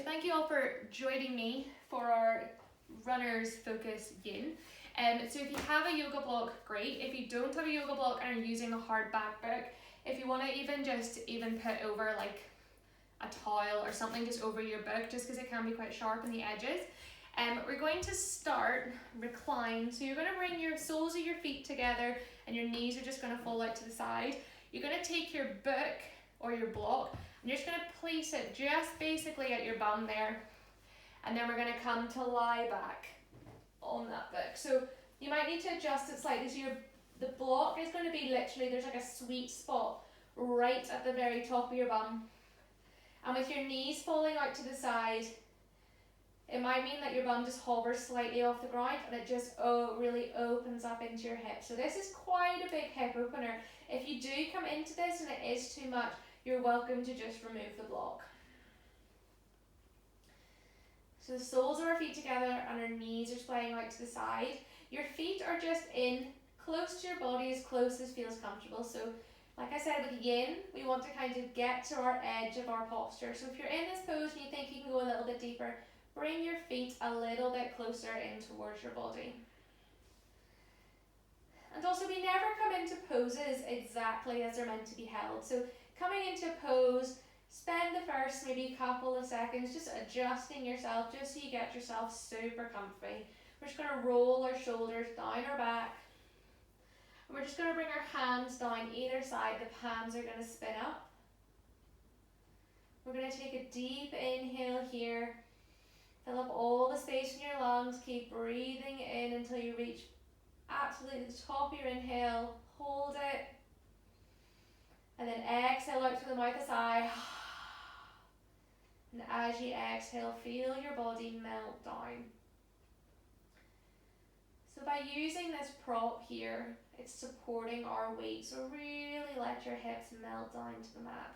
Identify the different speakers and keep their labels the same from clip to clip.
Speaker 1: So thank you all for joining me for our Runners Focus Yin. So if you have a yoga block, great. If you don't have a yoga block and are using a hardback book, if you want to even put over like a towel or something just over your book, just because it can be quite sharp in the edges. We're going to start recline. So you're going to bring your soles of your feet together and your knees are just going to fall out to the side. You're going to take your book or your block and you're just going to place it just basically at your bum there. And then we're going to come to lie back on that book. So you might need to adjust it slightly. So the block is going to be literally, there's like a sweet spot right at the very top of your bum. And with your knees falling out to the side, it might mean that your bum just hovers slightly off the ground and it just really opens up into your hip. So this is quite a big hip opener. If you do come into this and it is too much, you're welcome to just remove the block. So the soles of our feet together and our knees are splaying out to the side. Your feet are just in close to your body, as close as feels comfortable. So like I said with yin, we want to kind of get to our edge of our posture. So if you're in this pose and you think you can go a little bit deeper, bring your feet a little bit closer in towards your body. And also, we never come into poses exactly as they're meant to be held. So coming into a pose, spend the first maybe couple of seconds just adjusting yourself just so you get yourself super comfy. We're just going to roll our shoulders down our back. And we're just going to bring our hands down either side. The palms are going to spin up. We're going to take a deep inhale here. Fill up all the space in your lungs. Keep breathing in until you reach absolutely the top of your inhale. Hold it. And then exhale out through the mouth of sigh. And as you exhale, feel your body melt down. So by using this prop here, it's supporting our weight. So really let your hips melt down to the mat.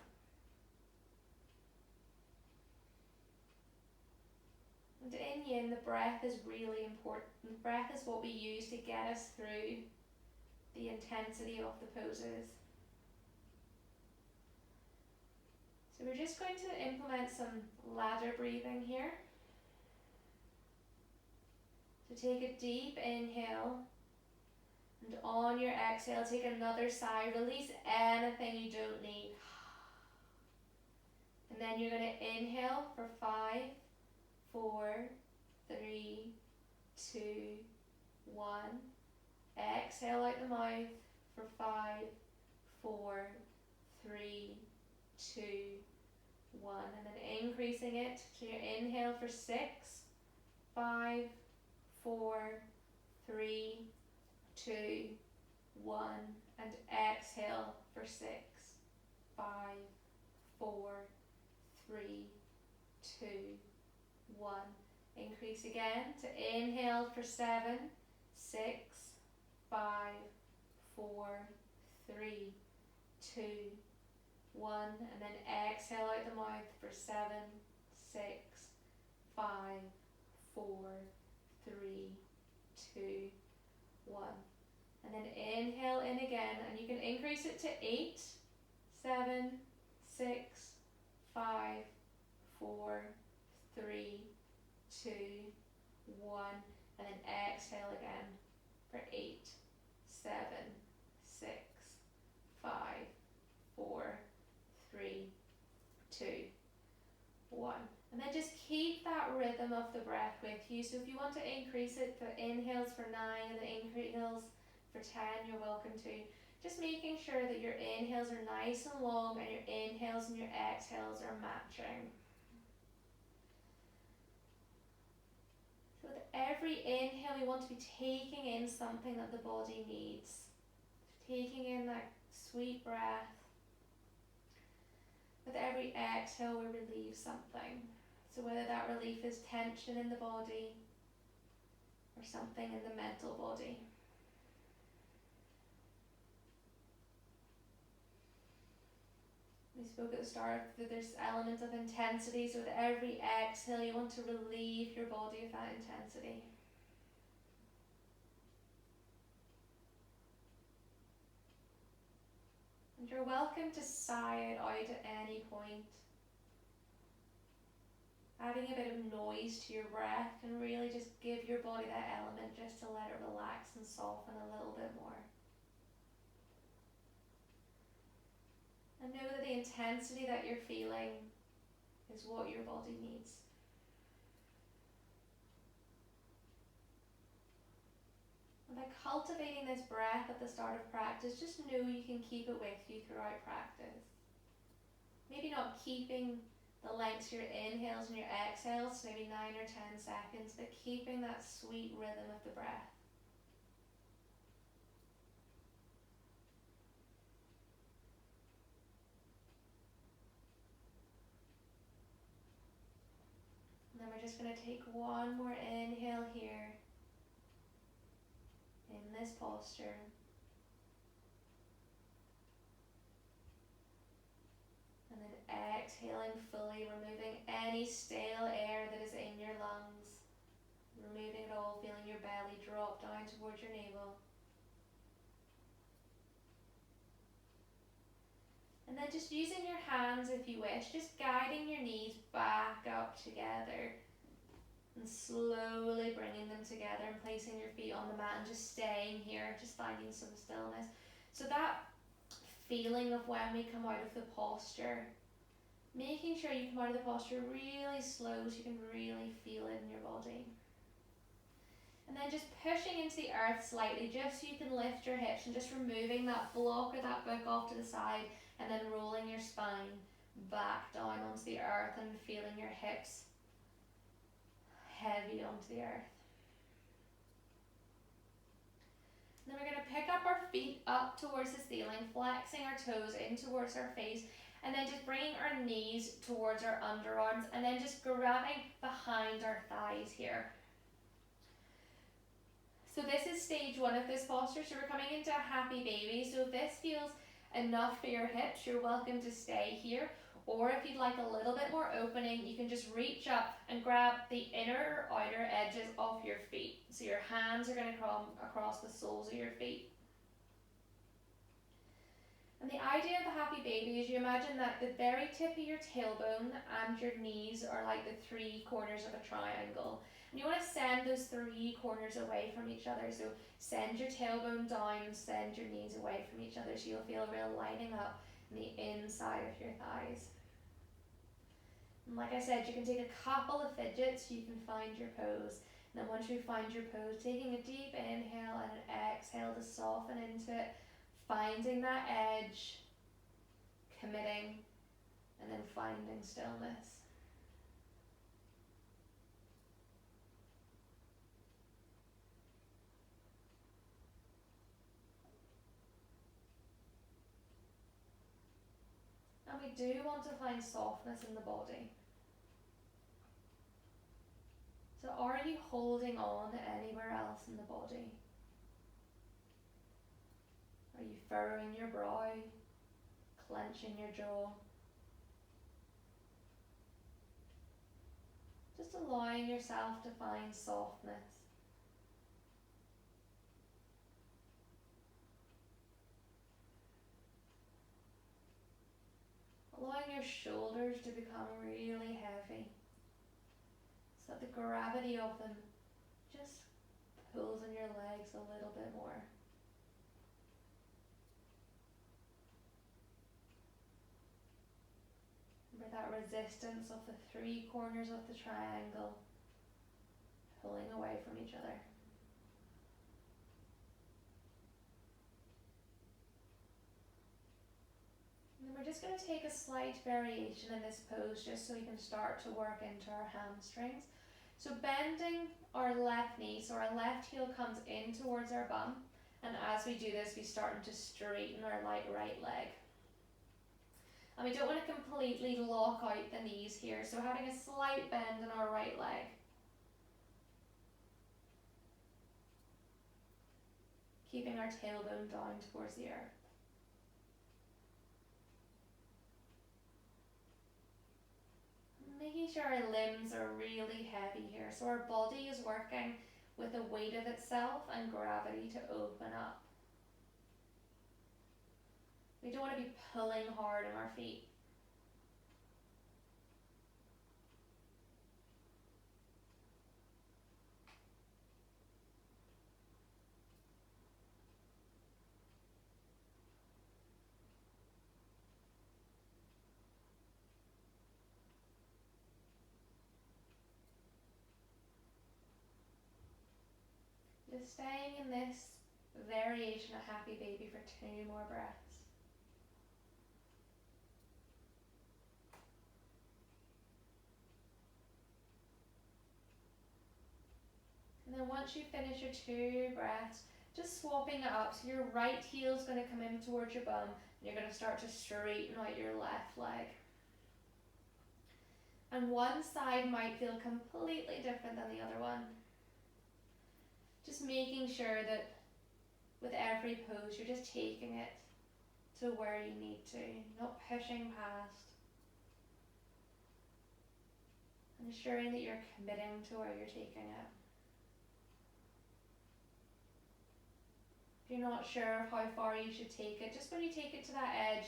Speaker 1: And in yin, the breath is really important. The breath is what we use to get us through the intensity of the poses. So we're just going to implement some ladder breathing here. So take a deep inhale, and on your exhale, take another sigh. Release anything you don't need. And then you're going to inhale for 5, 4, 3, 2, 1. Exhale out the mouth for 5, 4, 3, 2, 1. And then increasing it. So your inhale for 6, 5, 4, 3, 2, 1. And exhale for 6, 5, 4, 3, 2, 1. Increase again to inhale for 7, 6, 5, 4, 3, 2, 1. And then exhale out the mouth for 7, 6, 5, 4, 3, 2, 1. And then inhale in again, and you can increase it to 8, 7, 6, 5, 4, 3, 2, 1, and then exhale again for 8, 7, 6, 5, 4, 3, 2, 1. And then just keep that rhythm of the breath with you. So if you want to increase it, the inhales for 9 and the inhales for 10, you're welcome to. Just making sure that your inhales are nice and long and your inhales and your exhales are matching. So with every inhale, we want to be taking in something that the body needs. Taking in that sweet breath. With every exhale, we relieve something. So whether that relief is tension in the body or something in the mental body. We spoke at the start that there's element of intensity, so with every exhale you want to relieve your body of that intensity. And you're welcome to sigh it out at any point. Adding a bit of noise to your breath can really just give your body that element just to let it relax and soften a little bit more. And know that the intensity that you're feeling is what your body needs. And by cultivating this breath at the start of practice, just know you can keep it with you throughout practice. Maybe not keeping the lengths of your inhales and your exhales, maybe 9 or 10 seconds, but keeping that sweet rhythm of the breath. And then we're just going to take one more inhale here in this posture. And then exhaling fully, removing any stale air that is in your lungs. Removing it all, feeling your belly drop down towards your navel. And then just using your hands if you wish, just guiding your knees back up together. And slowly bringing them together and placing your feet on the mat and just staying here, just finding some stillness. So that feeling of when we come out of the posture, making sure you come out of the posture really slow so you can really feel it in your body. And then just pushing into the earth slightly, just so you can lift your hips and just removing that block or that book off to the side, and then rolling your spine back down onto the earth and feeling your hips heavy onto the earth. Then we're going to pick up our feet up towards the ceiling, flexing our toes in towards our face, and then just bringing our knees towards our underarms, and then just grabbing behind our thighs here. So this is stage 1 of this posture, so we're coming into a happy baby. So if this feels enough for your hips, you're welcome to stay here. Or if you'd like a little bit more opening, you can just reach up and grab the inner or outer edges of your feet. So your hands are going to come across the soles of your feet. And the idea of the happy baby is you imagine that the very tip of your tailbone and your knees are like the 3 corners of a triangle. And you want to send those 3 corners away from each other. So send your tailbone down and send your knees away from each other, so you'll feel a real lining up in the inside of your thighs. And like I said, you can take a couple of fidgets so you can find your pose. And then once you find your pose, taking a deep inhale and an exhale to soften into it, finding that edge, committing, and then finding stillness. And we do want to find softness in the body. So are you holding on anywhere else in the body? Are you furrowing your brow, clenching your jaw? Just allowing yourself to find softness. Allowing your shoulders to become really heavy, so that the gravity of them just pulls in your legs a little bit more. Remember that resistance of the 3 corners of the triangle pulling away from each other. And we're just going to take a slight variation in this pose just so we can start to work into our hamstrings. So bending our left knee, so our left heel comes in towards our bum, and as we do this we start to straighten our right leg. And we don't want to completely lock out the knees here, so having a slight bend in our right leg. Keeping our tailbone down towards the earth. Making sure our limbs are really heavy here, so our body is working with the weight of itself and gravity to open up. We don't want to be pulling hard on our feet. Just staying in this variation of happy baby for 2 more breaths. And then once you finish your 2 breaths, just swapping it up. So your right heel is going to come in towards your bum, and you're going to start to straighten out your left leg. And one side might feel completely different than the other one. Just making sure that with every pose, you're just taking it to where you need to, not pushing past. And ensuring that you're committing to where you're taking it. If you're not sure of how far you should take it, just when you take it to that edge,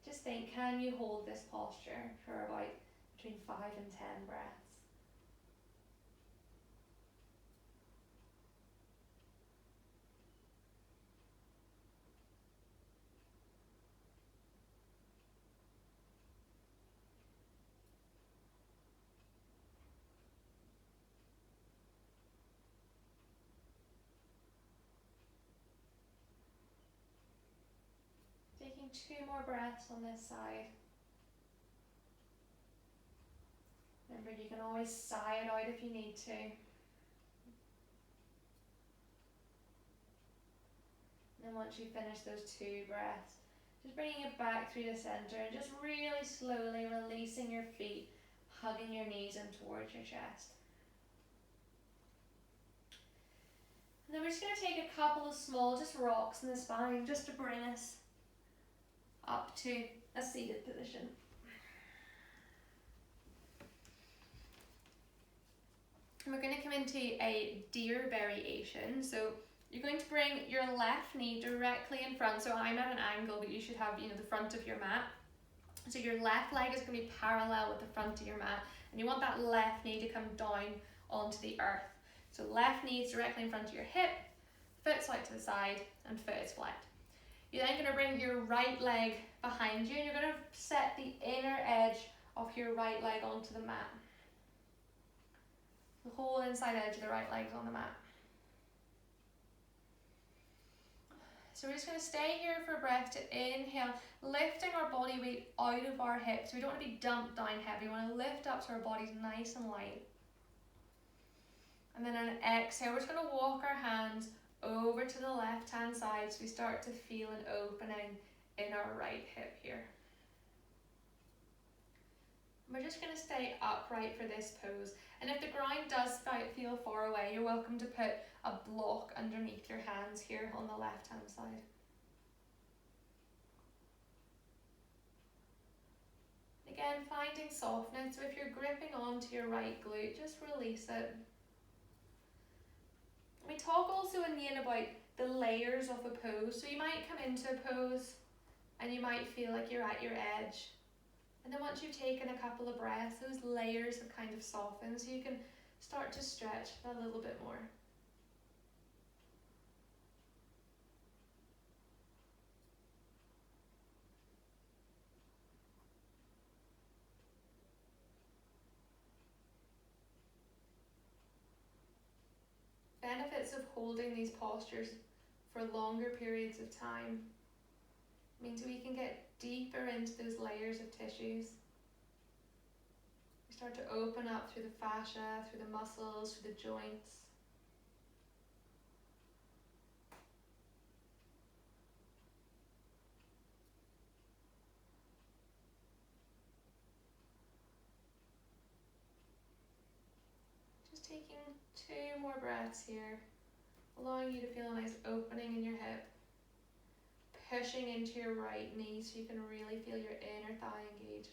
Speaker 1: just think, can you hold this posture for about between 5 and 10 breaths? Taking 2 more breaths on this side. Remember, you can always sigh it out if you need to. And then once you finish those 2 breaths, just bringing it back through the center and just really slowly releasing your feet, hugging your knees in towards your chest. And then we're just going to take a couple of small just rocks in the spine just to bring us up to a seated position. And we're going to come into a deer variation. So you're going to bring your left knee directly in front. So I'm at an angle, but you should have, the front of your mat. So your left leg is going to be parallel with the front of your mat, and you want that left knee to come down onto the earth. So left knee is directly in front of your hip, foot's out to the side, and foot is flat. You're then going to bring your right leg behind you, and you're going to set the inner edge of your right leg onto the mat. The whole inside edge of the right leg is on the mat. So we're just going to stay here for a breath to inhale, lifting our body weight out of our hips. We don't want to be dumped down heavy. We want to lift up so our body's nice and light. And then on an exhale, we're just going to walk our hands over to the left hand side so we start to feel an opening in our right hip here. We're just going to stay upright for this pose, and if the ground does feel far away, you're welcome to put a block underneath your hands here on the left hand side. Again, finding softness, so if you're gripping onto your right glute, just release it. We talk also in the end about the layers of a pose, so you might come into a pose and you might feel like you're at your edge. And then once you've taken a couple of breaths, those layers have kind of softened, so you can start to stretch a little bit more. Benefits of holding these postures for longer periods of time means we can get deeper into those layers of tissues. We start to open up through the fascia, through the muscles, through the joints. Just taking 2 more breaths here, allowing you to feel a nice opening in your hip. Pushing into your right knee so you can really feel your inner thigh engage.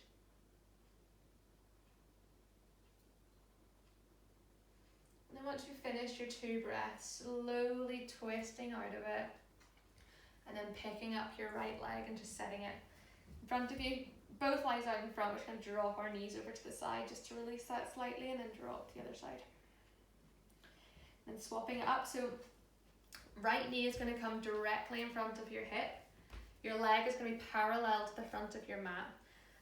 Speaker 1: And then once you've finished your 2 breaths, slowly twisting out of it, and then picking up your right leg and just setting it in front of you. Both legs out in front, we're just going to drop our knees over to the side just to release that slightly, and then drop to the other side. And swapping it up, so right knee is going to come directly in front of your hip. Your leg is going to be parallel to the front of your mat,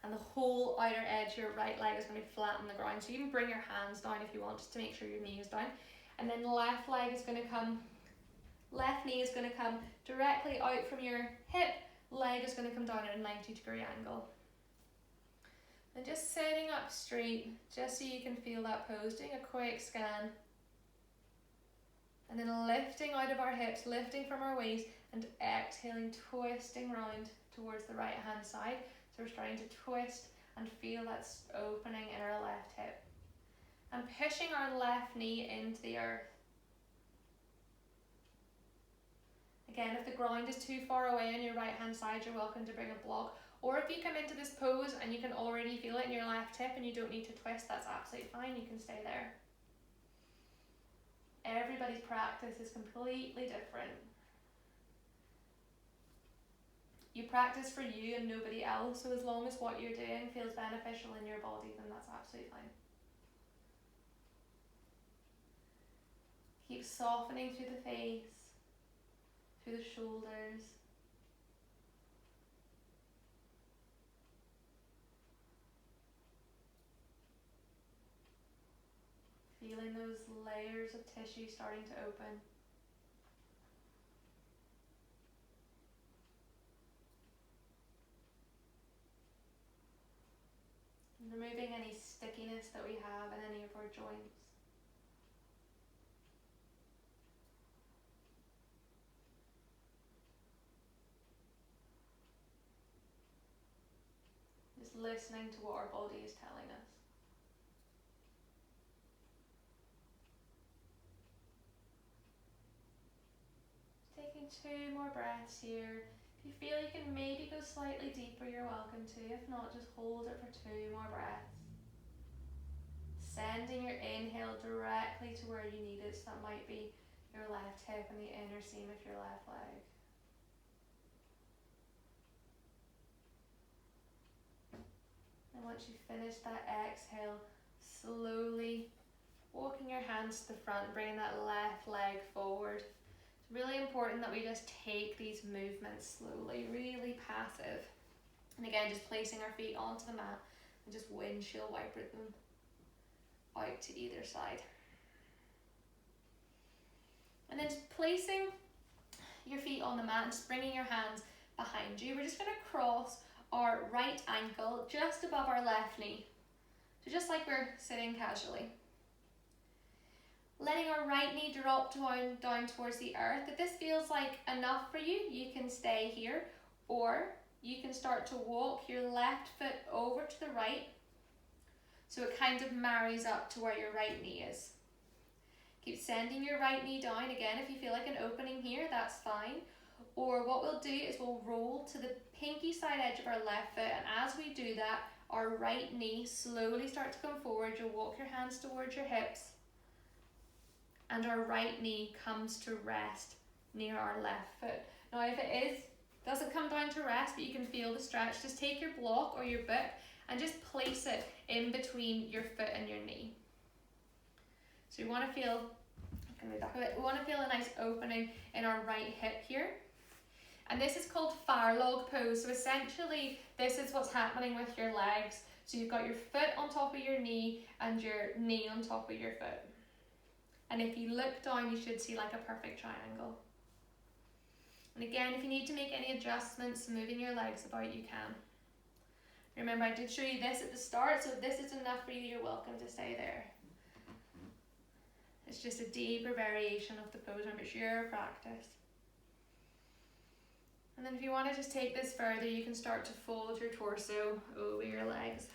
Speaker 1: and the whole outer edge of your right leg is going to be flat on the ground. So you can bring your hands down if you want, just to make sure your knee is down. And then the left leg is going to come Left knee is going to come directly out from your hip, leg is going to come down at a 90-degree angle. And just sitting up straight, just so you can feel that pose, doing a quick scan. And then lifting out of our hips, lifting from our waist, and exhaling, twisting round towards the right hand side. So we're starting to twist and feel that opening in our left hip. And pushing our left knee into the earth. Again, if the ground is too far away on your right hand side, you're welcome to bring a block. Or if you come into this pose and you can already feel it in your left hip and you don't need to twist, that's absolutely fine, you can stay there. Everybody's practice is completely different. You practice for you and nobody else, so as long as what you're doing feels beneficial in your body, then that's absolutely fine. Keep softening through the face, through the shoulders. Feeling those layers of tissue starting to open. And removing any stickiness that we have in any of our joints. Just listening to what our body is telling us. Taking 2 more breaths here. If you feel you can maybe go slightly deeper, you're welcome to. If not, just hold it for 2 more breaths. Sending your inhale directly to where you need it. So that might be your left hip and the inner seam of your left leg. And once you finish that exhale, slowly walking your hands to the front, bringing that left leg forward. It's really important that we just take these movements slowly, really passive. And again, just placing our feet onto the mat and just windshield wiper them out to either side. And then just placing your feet on the mat and just bringing your hands behind you. We're just going to cross our right ankle just above our left knee. So just like we're sitting casually. Letting our right knee drop down towards the earth. If this feels like enough for you, you can stay here, or you can start to walk your left foot over to the right, so it kind of marries up to where your right knee is. Keep sending your right knee down. Again, if you feel like an opening here, that's fine. Or what we'll do is we'll roll to the pinky side edge of our left foot, and as we do that, our right knee slowly starts to come forward. You'll walk your hands towards your hips, and our right knee comes to rest near our left foot. Now if it doesn't come down to rest, but you can feel the stretch, just take your block or your book and just place it in between your foot and your knee. So we want to feel, we want to feel a nice opening in our right hip here. And this is called fire log pose. So essentially, this is what's happening with your legs. So you've got your foot on top of your knee and your knee on top of your foot. And if you look down, you should see like a perfect triangle. And again, if you need to make any adjustments, moving your legs about, you can. Remember, I did show you this at the start, so if this is enough for you, you're welcome to stay there. It's just a deeper variation of the pose. Remember, it's your practice. And then if you want to just take this further, you can start to fold your torso over your legs.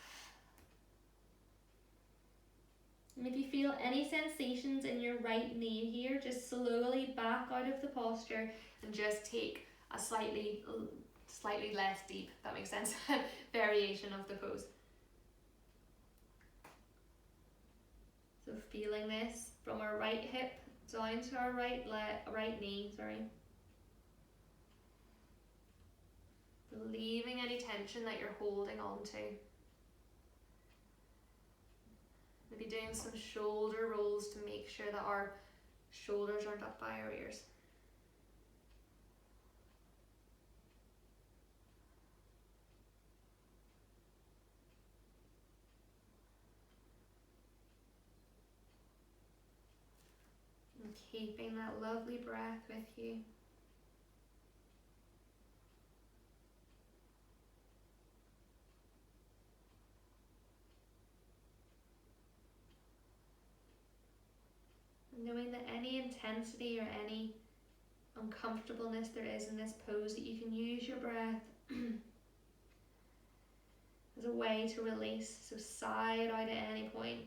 Speaker 1: And if you feel any sensations in your right knee here, just slowly back out of the posture and just take a slightly less deep, if that makes sense, variation of the pose. So feeling this from our right hip down to our right knee, Relieving any tension that you're holding on to. Maybe doing some shoulder rolls to make sure that our shoulders aren't up by our ears. keeping that lovely breath with you. Knowing that any intensity or any uncomfortableness there is in this pose, that you can use your breath as a way to release. So sigh it out at any point.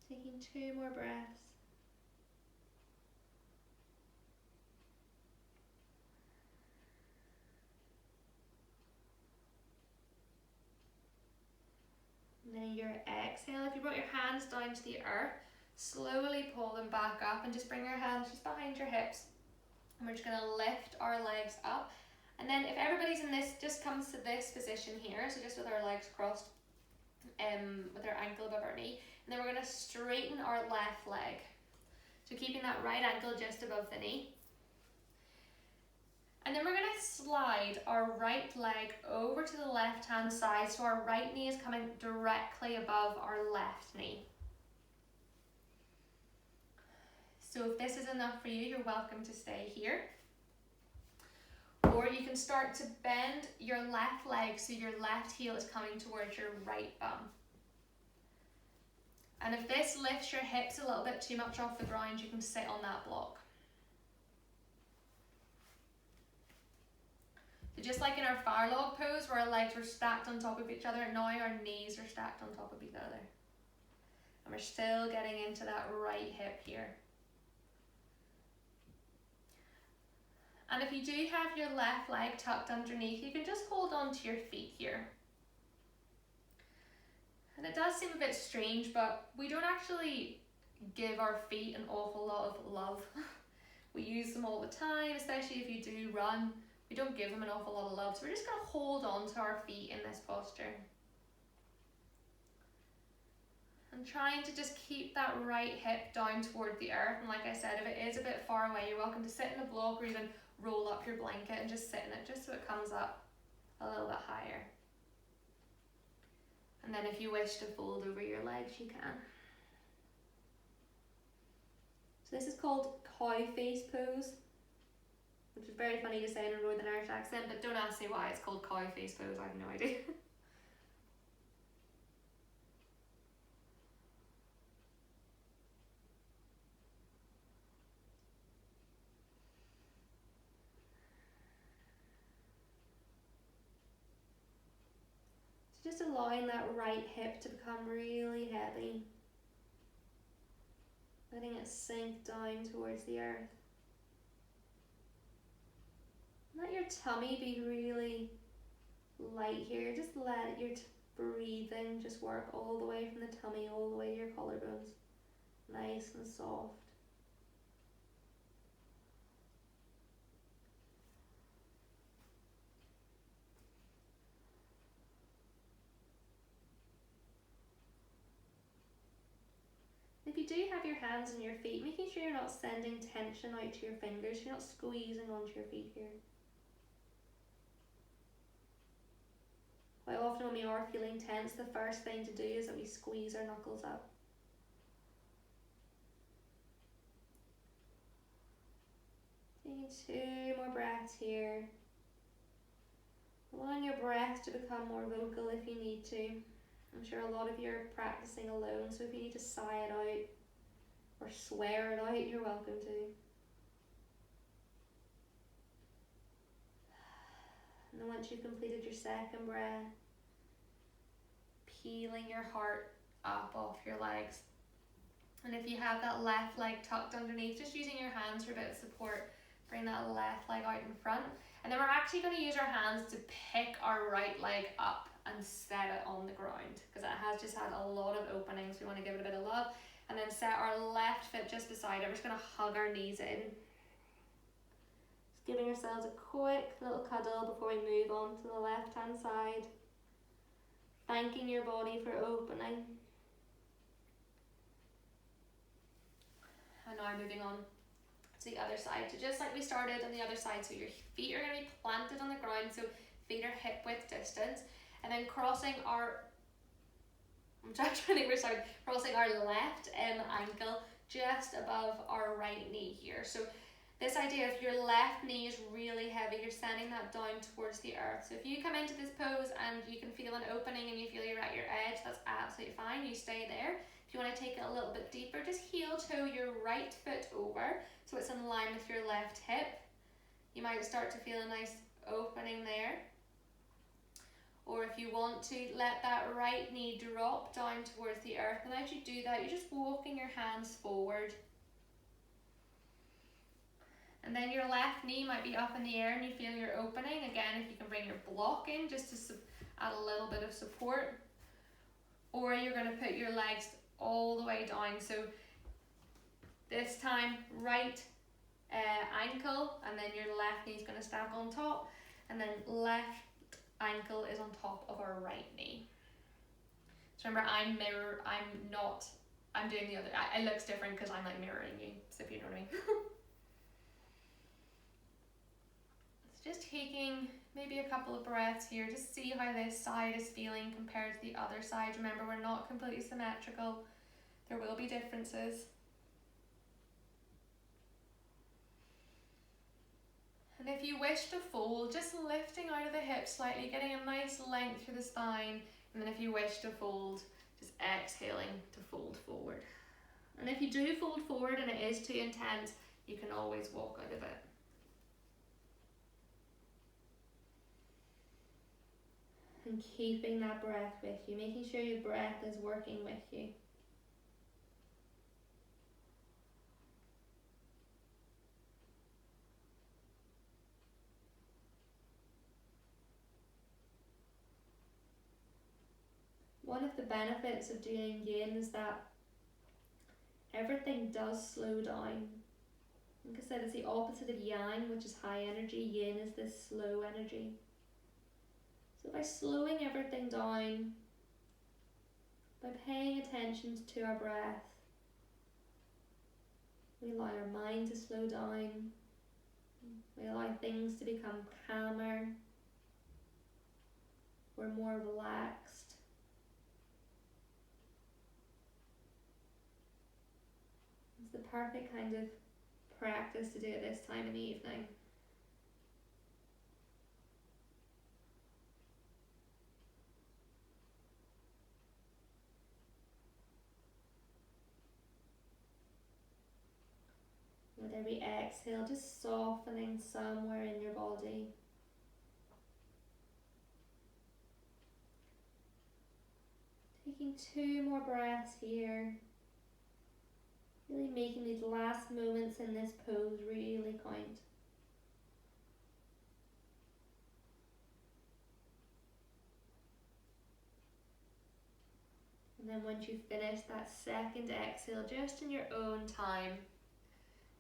Speaker 1: Taking 2 more breaths. And then your exhale, if you brought your hands down to the earth, slowly pull them back up and just bring your hands just behind your hips. And we're just going to lift our legs up. And then if everybody's in this, just comes to this position here, so just with our legs crossed, with our ankle above our knee. And then we're going to straighten our left leg. So keeping that right ankle just above the knee. And then we're going to slide our right leg over to the left hand side, so our right knee is coming directly above our left knee. So if this is enough for you, you're welcome to stay here. Or you can start to bend your left leg so your left heel is coming towards your right bum. And if this lifts your hips a little bit too much off the ground, you can sit on that block. So just like in our fire log pose where our legs were stacked on top of each other, now our knees are stacked on top of each other. And we're still getting into that right hip here. And if you do have your left leg tucked underneath, you can just hold on to your feet here. And it does seem a bit strange, but we don't actually give our feet an awful lot of love. We use them all the time, especially if you do run. We don't give them an awful lot of love, so we're just going to hold on to our feet in this posture. And trying to just keep that right hip down toward the earth. And like I said, if it is a bit far away, you're welcome to sit in a block or even roll up your blanket and just sit in it, just so it comes up a little bit higher. And then if you wish to fold over your legs, you can. So this is called cow face pose, which is very funny to say in a Northern Irish accent, but don't ask me why it's called cow face pose, I have no idea. So just allowing that right hip to become really heavy. Letting it sink down towards the earth. Let your tummy be really light here. Just let your breathing just work all the way from the tummy all the way to your collarbones. Nice and soft. If you do have your hands on your feet, making sure you're not sending tension out to your fingers, you're not squeezing onto your feet here. Quite often when we are feeling tense, the first thing to do is that we squeeze our knuckles up. Taking 2 more breaths here. Allowing your breath to become more vocal if you need to. I'm sure a lot of you are practicing alone, so if you need to sigh it out or swear it out, you're welcome to. And then once you've completed your second breath, peeling your heart up off your legs. And if you have that left leg tucked underneath, just using your hands for a bit of support, bring that left leg out in front. And then we're actually going to use our hands to pick our right leg up and set it on the ground, because it has just had a lot of openings. We want to give it a bit of love. And then set our left foot just beside it. We're just going to hug our knees in. Just giving ourselves a quick little cuddle before we move on to the left hand side. Thanking your body for opening. And now moving on to the other side. So just like we started on the other side, so your feet are going to be planted on the ground, so feet are hip width distance, and then crossing our crossing our left ankle just above our right knee here. So this idea of your left knee is really heavy, you're sending that down towards the earth. So if you come into this pose and you can feel an opening and you feel you're at your edge, that's absolutely fine, you stay there. If you want to take it a little bit deeper, just heel toe your right foot over so it's in line with your left hip. You might start to feel a nice opening there. Or if you want to let that right knee drop down towards the earth, and as you do that, you're just walking your hands forward. And then your left knee might be up in the air and you feel your opening. Again, if you can bring your block in just to add a little bit of support. Or you're going to put your legs all the way down. So this time, right ankle, and then your left knee is going to stack on top. And then left ankle is on top of our right knee. So remember, I'm doing the other, it looks different because I'm like mirroring you, so if you know what I mean. Just taking maybe a couple of breaths here, just see how this side is feeling compared to the other side. Remember, we're not completely symmetrical. There will be differences. And if you wish to fold, just lifting out of the hips slightly, getting a nice length through the spine. And then if you wish to fold, just exhaling to fold forward. And if you do fold forward and it is too intense, you can always walk out of it. And keeping that breath with you, making sure your breath is working with you. One of the benefits of doing yin is that everything does slow down. Like I said, it's the opposite of yang, which is high energy. Yin is this slow energy. So by slowing everything down, by paying attention to our breath, we allow our mind to slow down, we allow things to become calmer, we're more relaxed. It's the perfect kind of practice to do at this time in the evening. With every exhale, just softening somewhere in your body. Taking 2 more breaths here. Really making these last moments in this pose really count. And then once you finish that second exhale, just in your own time,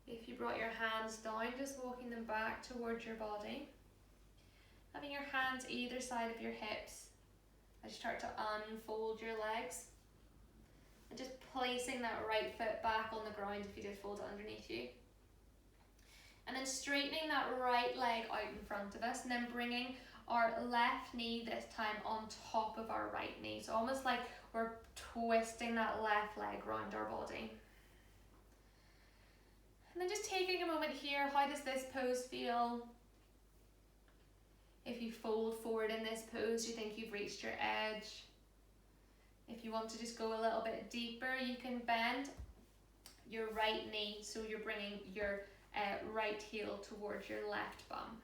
Speaker 1: if you brought your hands down, just walking them back towards your body. Having your hands either side of your hips as you start to unfold your legs. And just placing that right foot back on the ground if you did fold it underneath you. And then straightening that right leg out in front of us, and then bringing our left knee this time on top of our right knee. So almost like we're twisting that left leg around our body. And then just taking a moment here, how does this pose feel? If you fold forward in this pose, you think you've reached your edge. If you want to just go a little bit deeper, you can bend your right knee, so you're bringing your right heel towards your left bum.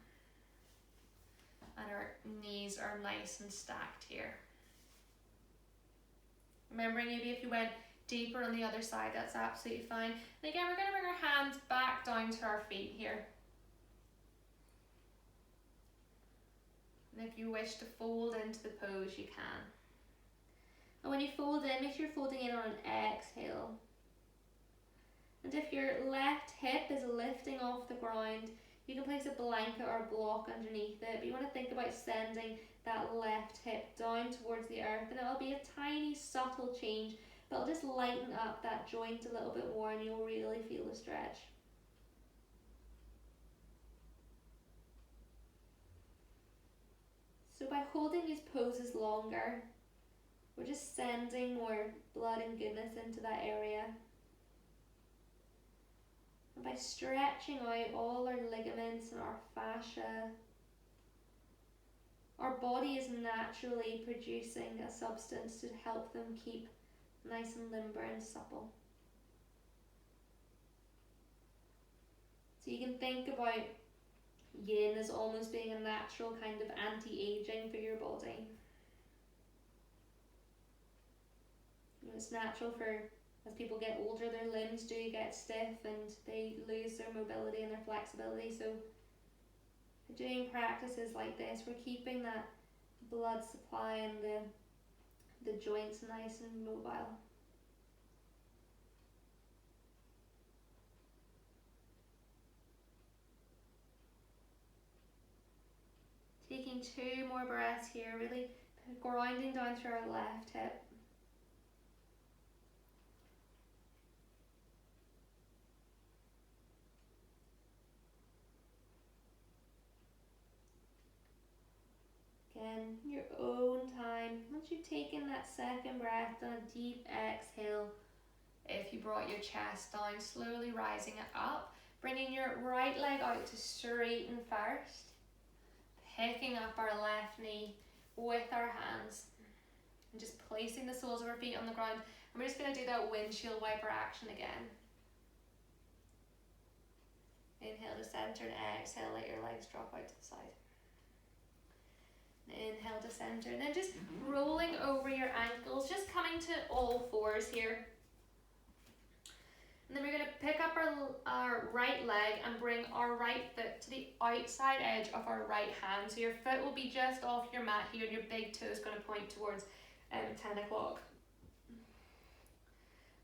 Speaker 1: And our knees are nice and stacked here. Remembering, maybe if you went deeper on the other side, that's absolutely fine. And again, we're going to bring our hands back down to our feet here. And if you wish to fold into the pose, you can. And when you fold in, make sure you're folding in on an exhale. And if your left hip is lifting off the ground, you can place a blanket or a block underneath it. But you want to think about sending that left hip down towards the earth, and it'll be a tiny, subtle change, but I'll just lighten up that joint a little bit more and you'll really feel the stretch. So by holding these poses longer, we're just sending more blood and goodness into that area. And by stretching out all our ligaments and our fascia, our body is naturally producing a substance to help them keep nice and limber and supple. So you can think about yin as almost being a natural kind of anti-aging for your body. It's natural for, as people get older, their limbs do get stiff and they lose their mobility and their flexibility. So doing practices like this, we're keeping that blood supply and the joints nice and mobile. Taking 2 more breaths here, really grounding down through our left hip. Again, your own time. Once you've taken that second breath, and a deep exhale, if you brought your chest down, slowly rising it up, bringing your right leg out to straighten first, picking up our left knee with our hands, and just placing the soles of our feet on the ground. And we're just going to do that windshield wiper action again. Inhale to center and exhale, let your legs drop out to the side. Inhale to center, and then just rolling over your ankles, just coming to all fours here. And then we're going to pick up our right leg and bring our right foot to the outside edge of our right hand. So your foot will be just off your mat here and your big toe is going to point towards 10 o'clock.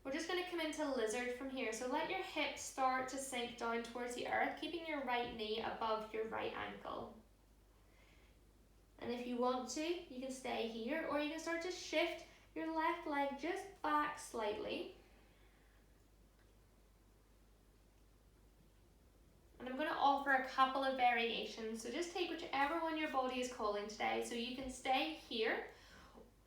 Speaker 1: We're just going to come into lizard from here. So let your hips start to sink down towards the earth, keeping your right knee above your right ankle. And if you want to, you can stay here, or you can start to shift your left leg just back slightly. And I'm going to offer a couple of variations, so just take whichever one your body is calling today. So you can stay here,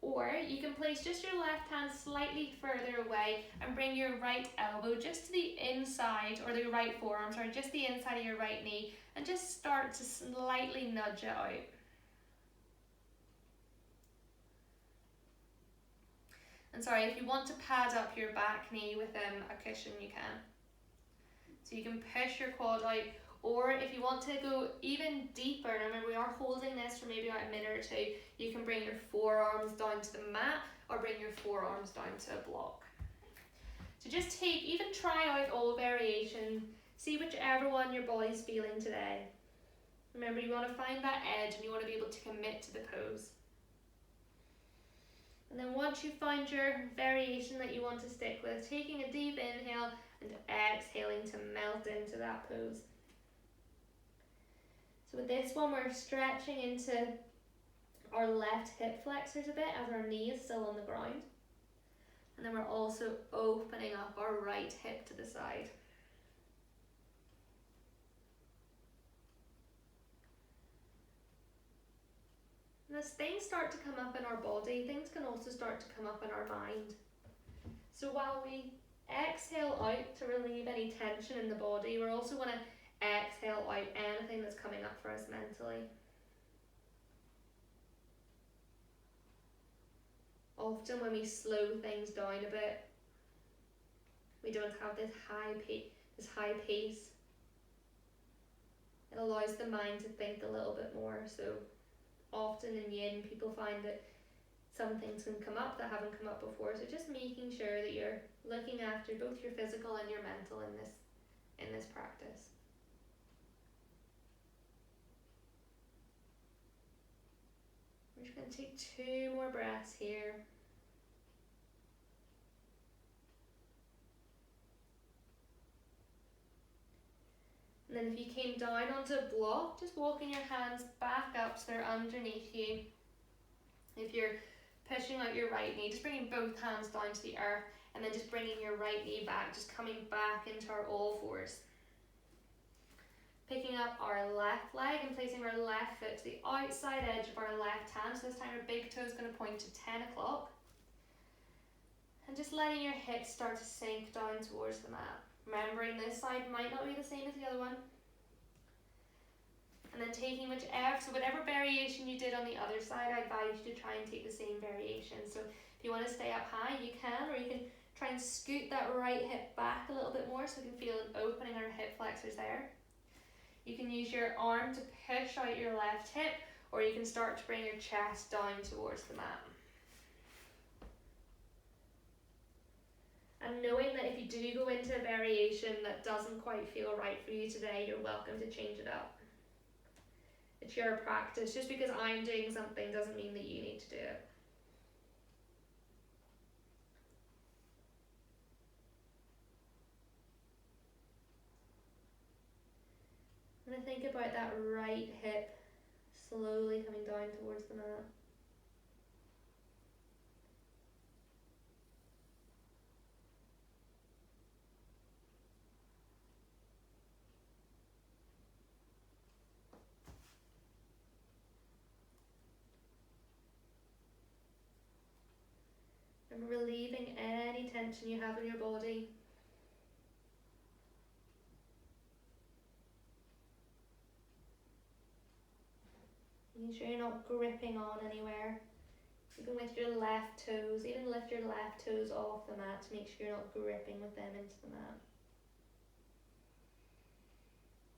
Speaker 1: or you can place just your left hand slightly further away and bring your right elbow just to the inside, or the right forearm, sorry, just the inside of your right knee, and just start to slightly nudge it out. And sorry, if you want to pad up your back knee with a cushion, you can. So you can push your quad out, or if you want to go even deeper, and remember we are holding this for maybe about a minute or two, you can bring your forearms down to the mat, or bring your forearms down to a block. So just try out all variations, see whichever one your body's feeling today. Remember, you want to find that edge and you want to be able to commit to the pose. And then once you've found your variation that you want to stick with, taking a deep inhale and exhaling to melt into that pose. So with this one, we're stretching into our left hip flexors a bit as our knee is still on the ground. And then we're also opening up our right hip to the side. And as things start to come up in our body, things can also start to come up in our mind. So while we exhale out to relieve any tension in the body, we're also going to exhale out anything that's coming up for us mentally. Often when we slow things down a bit, we don't have this high pace. It allows the mind to think a little bit more. So often in yin, people find that some things can come up that haven't come up before. So just making sure that you're looking after both your physical and your mental in this practice. We're just going to take 2 more breaths here. And then if you came down onto a block, just walking your hands back up so they're underneath you. If you're pushing out your right knee, just bringing both hands down to the earth, and then just bringing your right knee back, just coming back into our all fours. Picking up our left leg and placing our left foot to the outside edge of our left hand. So this time our big toe is going to point to 10 o'clock. And just letting your hips start to sink down towards the mat. Remembering this side might not be the same as the other one. And then taking whatever variation you did on the other side, I advise you to try and take the same variation. So if you want to stay up high, you can, or you can try and scoot that right hip back a little bit more so we can feel an opening our hip flexors there. You can use your arm to push out your left hip, or you can start to bring your chest down towards the mat. And knowing that if you do go into a variation that doesn't quite feel right for you today, you're welcome to change it up. It's your practice. Just because I'm doing something doesn't mean that you need to do it. And I think about that right hip slowly coming down towards the mat. And relieving any tension you have in your body. Making sure you're not gripping on anywhere. Even with your left toes, even lift your left toes off the mat to make sure you're not gripping with them into the mat.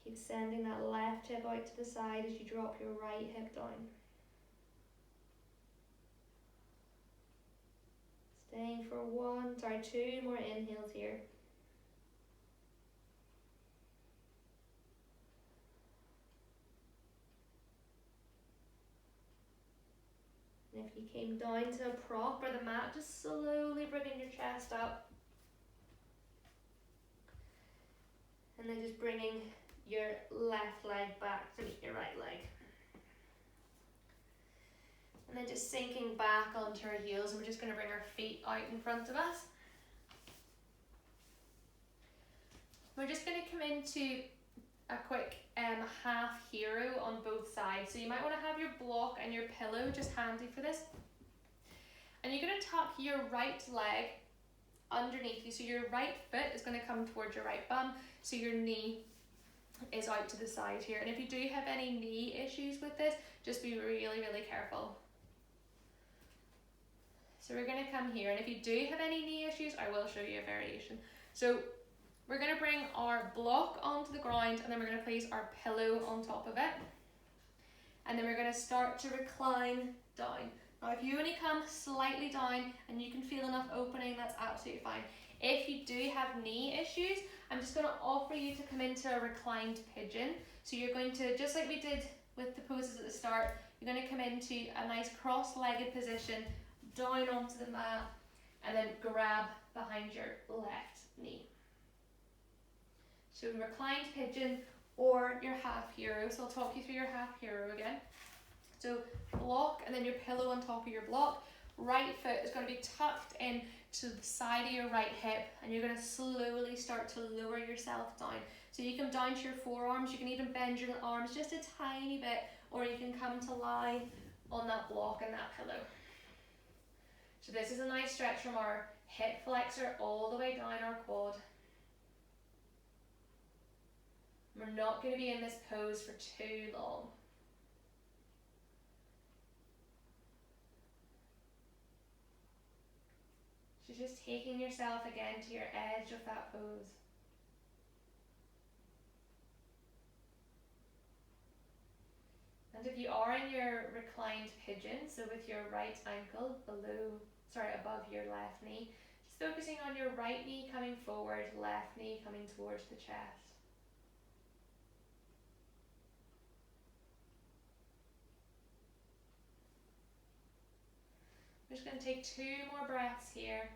Speaker 1: Keep sending that left hip out to the side as you drop your right hip down. Staying for two more inhales here. And if you came down to a prop or the mat, just slowly bringing your chest up. And then just bringing your left leg back to meet your right leg. And then just sinking back onto our heels, and we're just going to bring our feet out in front of us. We're just going to come into a quick half hero on both sides. So you might want to have your block and your pillow just handy for this. And you're going to tuck your right leg underneath you. So your right foot is going to come towards your right bum. So your knee is out to the side here. And if you do have any knee issues with this, just be really, really careful. So we're going to come here, and if you do have any knee issues, I will show you a variation. So we're going to bring our block onto the ground, and then we're going to place our pillow on top of it. And then we're going to start to recline down. Now if you only come slightly down and you can feel enough opening, that's absolutely fine. If you do have knee issues, I'm just going to offer you to come into a reclined pigeon. So you're going to, just like we did with the poses at the start, you're going to come into a nice cross-legged position, down onto the mat, and then grab behind your left knee. So reclined pigeon or your half hero. So I'll talk you through your half hero again. So block and then your pillow on top of your block. Right foot is going to be tucked in to the side of your right hip, and you're going to slowly start to lower yourself down. So you come down to your forearms, you can even bend your arms just a tiny bit, or you can come to lie on that block and that pillow. So this is a nice stretch from our hip flexor all the way down our quad. We're not going to be in this pose for too long. So just taking yourself again to your edge of that pose. And if you are in your reclined pigeon, so with your right ankle above your left knee, just focusing on your right knee coming forward, left knee coming towards the chest. We're just going to take 2 more breaths here.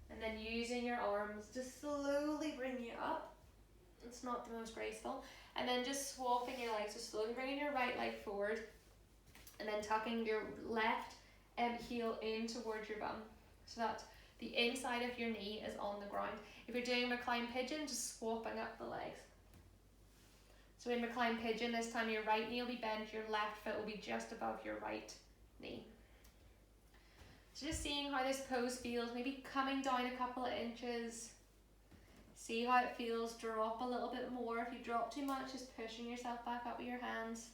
Speaker 1: And then using your arms to slowly bring you up. It's not the most graceful. And then just swapping your legs, so slowly bringing your right leg forward and then tucking your left heel in towards your bum so that the inside of your knee is on the ground. If you're doing recline pigeon, just swapping up the legs. So in recline pigeon, this time your right knee will be bent, your left foot will be just above your right knee. So just seeing how this pose feels, maybe coming down a couple of inches. See how it feels, drop a little bit more. If you drop too much, just pushing yourself back up with your hands.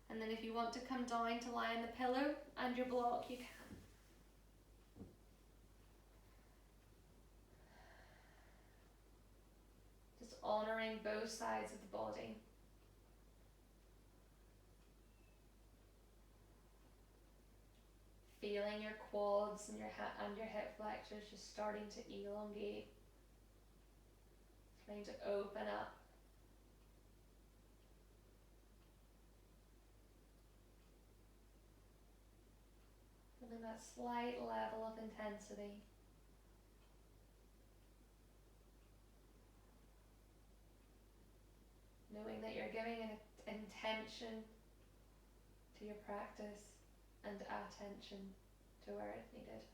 Speaker 1: And then if you want to come down to lie on the pillow and your block, you can. Just honouring both sides of the body. Feeling your quads and your hip flexors just starting to elongate. Trying to open up. Feeling that slight level of intensity. Knowing that you're giving an intention to your practice and attention to where it's needed.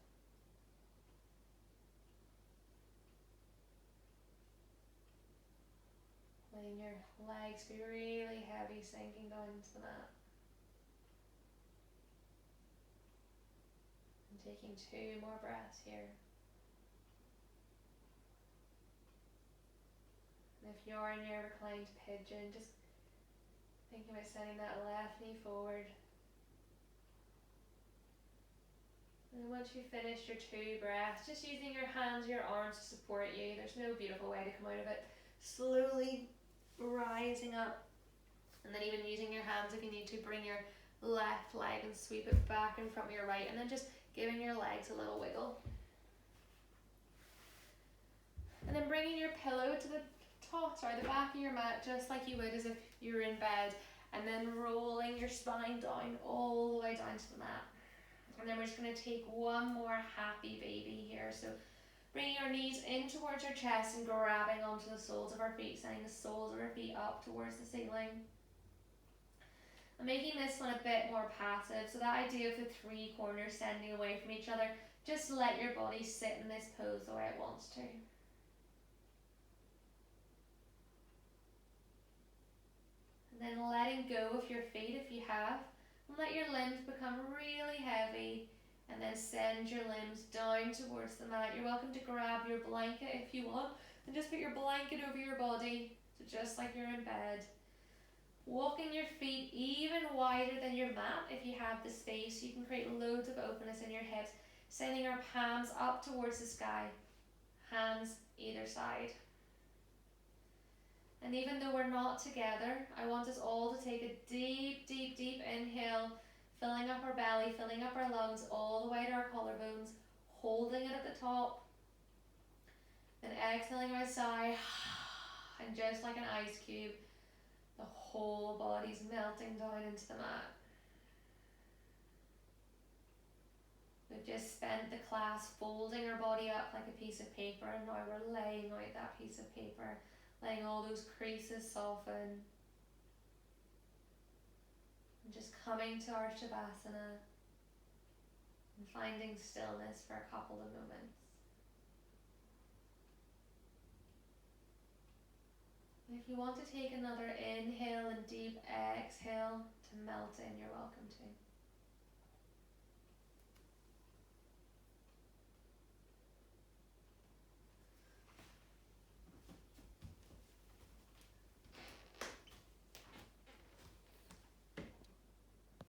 Speaker 1: Letting your legs be really heavy, sinking down into the mat. And taking 2 more breaths here. And if you're in your reclined pigeon, just thinking about sending that left knee forward. And once you've finished your 2 breaths, just using your hands, your arms to support you. There's no beautiful way to come out of it. Slowly rising up. And then even using your hands if you need to, bring your left leg and sweep it back in front of your right. And then just giving your legs a little wiggle. And then bringing your pillow to the the back of your mat, just like you would as if you were in bed. And then rolling your spine down all the way down to the mat. And then we're just going to take one more happy baby here. So bringing our knees in towards our chest and grabbing onto the soles of our feet, sending the soles of our feet up towards the ceiling. And making this one a bit more passive. So that idea of the 3 corners sending away from each other, just let your body sit in this pose the way it wants to. And then letting go of your feet if you have. And let your limbs become really heavy, and then send your limbs down towards the mat. You're welcome to grab your blanket if you want, and just put your blanket over your body, so just like you're in bed. Walking your feet even wider than your mat if you have the space. You can create loads of openness in your hips. Sending our palms up towards the sky, hands either side. And even though we're not together, I want us all to take a deep, deep, deep inhale, filling up our belly, filling up our lungs all the way to our collarbones, holding it at the top. Then exhaling our sigh, and just like an ice cube, the whole body's melting down into the mat. We've just spent the class folding our body up like a piece of paper, and now we're laying out that piece of paper, letting all those creases soften. And just coming to our Shavasana and finding stillness for a couple of moments. And if you want to take another inhale and deep exhale to melt in, you're welcome to.